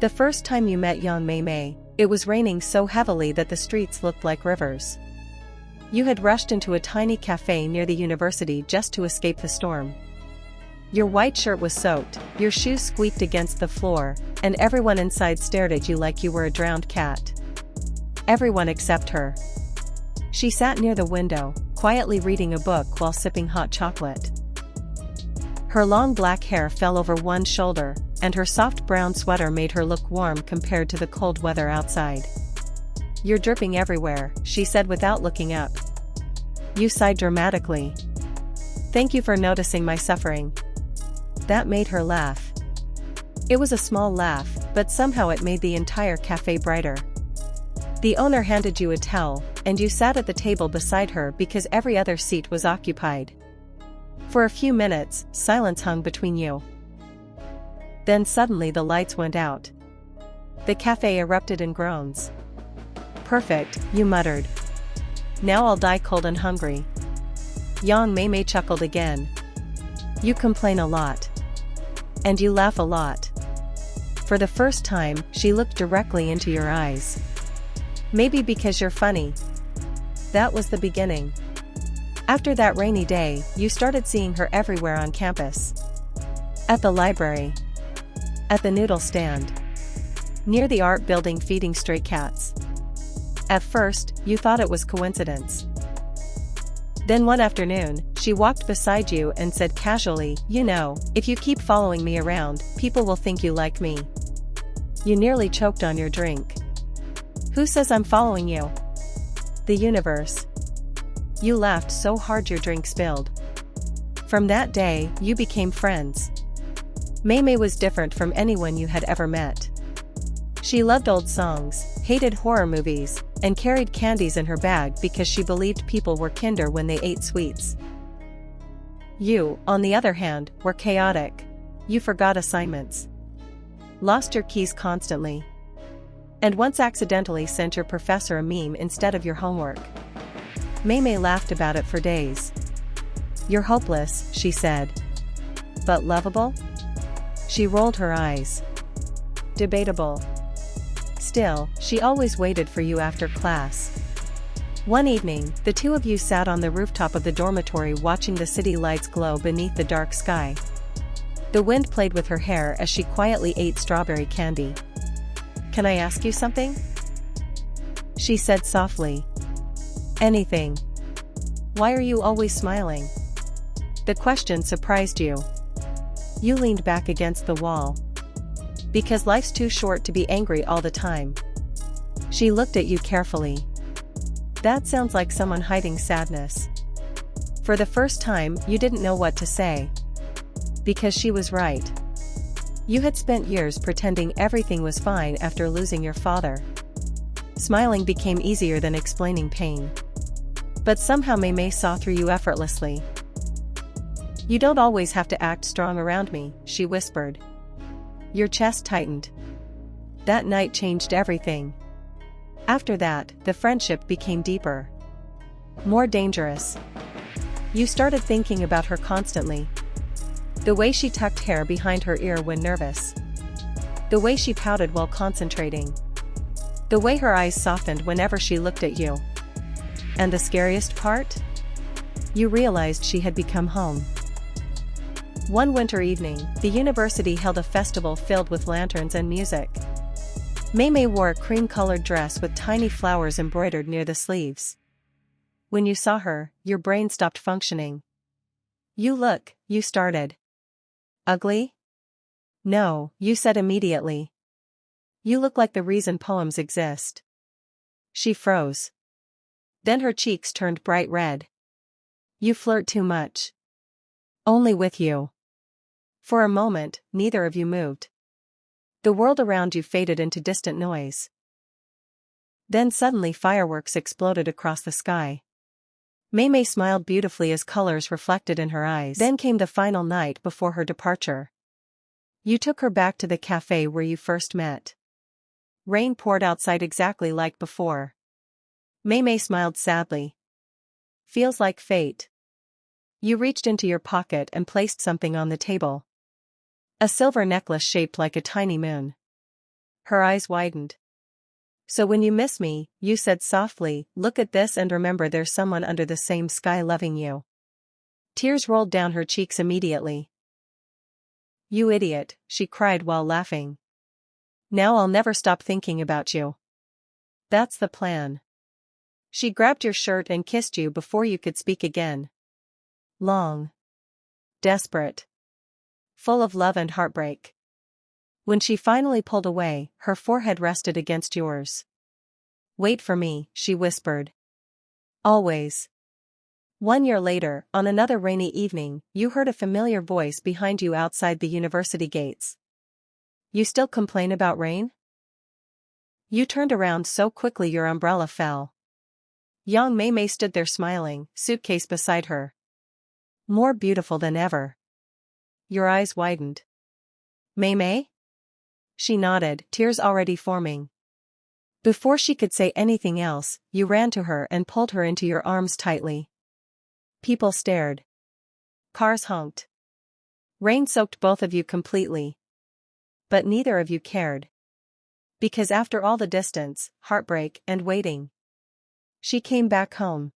The first time you met Yang Mei, it was raining so heavily that the streets looked like rivers. You had rushed into a tiny cafe near the university just to escape the storm. Your white shirt was soaked, your shoes squeaked against the floor, and everyone inside stared at you like you were a drowned cat. Everyone except her. She sat near the window, quietly reading a book while sipping hot chocolate. Her long black hair fell over one shoulder, and her soft brown sweater made her look warm compared to the cold weather outside. "You're dripping everywhere," she said without looking up. You sighed dramatically. "Thank you for noticing my suffering." That made her laugh. It was a small laugh, but somehow it made the entire cafe brighter. The owner handed you a towel, and you sat at the table beside her because every other seat was occupied. For a few minutes, silence hung between you. Then suddenly the lights went out. The cafe erupted in groans. "Perfect," you muttered. "Now I'll die cold and hungry." Yang Mei chuckled again. "You complain a lot. And you laugh a lot." For the first time, she looked directly into your eyes. "Maybe because you're funny." That was the beginning. After that rainy day, you started seeing her everywhere on campus. At the library. At the noodle stand. Near the art building feeding stray cats. At first, you thought it was coincidence. Then one afternoon, she walked beside you and said casually, "You know, if you keep following me around, people will think you like me." You nearly choked on your drink. "Who says I'm following you?" "The universe." You laughed so hard your drink spilled. From that day, you became friends. Mei was different from anyone you had ever met. She loved old songs, hated horror movies, and carried candies in her bag because she believed people were kinder when they ate sweets. You, on the other hand, were chaotic. You forgot assignments. Lost your keys constantly. And once accidentally sent your professor a meme instead of your homework. Mei laughed about it for days. "You're hopeless," she said. "But lovable?" She rolled her eyes. "Debatable." Still, she always waited for you after class. One evening, the two of you sat on the rooftop of the dormitory watching the city lights glow beneath the dark sky. The wind played with her hair as she quietly ate strawberry candy. "Can I ask you something?" she said softly. "Anything." "Why are you always smiling?" The question surprised you. You leaned back against the wall. "Because life's too short to be angry all the time." She looked at you carefully. "That sounds like someone hiding sadness." For the first time, you didn't know what to say. Because she was right. You had spent years pretending everything was fine after losing your father. Smiling became easier than explaining pain. But somehow Mei saw through you effortlessly. "You don't always have to act strong around me," she whispered. Your chest tightened. That night changed everything. After that, the friendship became deeper. More dangerous. You started thinking about her constantly. The way she tucked hair behind her ear when nervous. The way she pouted while concentrating. The way her eyes softened whenever she looked at you. And the scariest part? You realized she had become home. One winter evening, the university held a festival filled with lanterns and music. Mei wore a cream-colored dress with tiny flowers embroidered near the sleeves. When you saw her, your brain stopped functioning. You started. "Ugly?" "No," you said immediately. "You look like the reason poems exist." She froze. Then her cheeks turned bright red. "You flirt too much." "Only with you." For a moment, neither of you moved. The world around you faded into distant noise. Then suddenly fireworks exploded across the sky. Mei smiled beautifully as colors reflected in her eyes. Then came the final night before her departure. You took her back to the cafe where you first met. Rain poured outside exactly like before. Mei smiled sadly. "Feels like fate." You reached into your pocket and placed something on the table. A silver necklace shaped like a tiny moon. Her eyes widened. So when you miss me, you said softly, look at this and remember there's someone under the same sky loving you. Tears rolled down her cheeks immediately. You idiot, she cried while laughing. Now I'll never stop thinking about you. That's the plan. She grabbed your shirt and kissed you before you could speak again. Long. Desperate. Full of love and heartbreak. When she finally pulled away, her forehead rested against yours. Wait for me, she whispered. Always. 1 year later, on another rainy evening, you heard a familiar voice behind you outside the university gates. You still complain about rain? You turned around so quickly your umbrella fell. Young Mei Mei stood there smiling, suitcase beside her. More beautiful than ever. Your eyes widened. Mei Mei? She nodded, tears already forming. Before she could say anything else, you ran to her and pulled her into your arms tightly. People stared. Cars honked. Rain soaked both of you completely. But neither of you cared. Because after all the distance, heartbreak, and waiting, she came back home.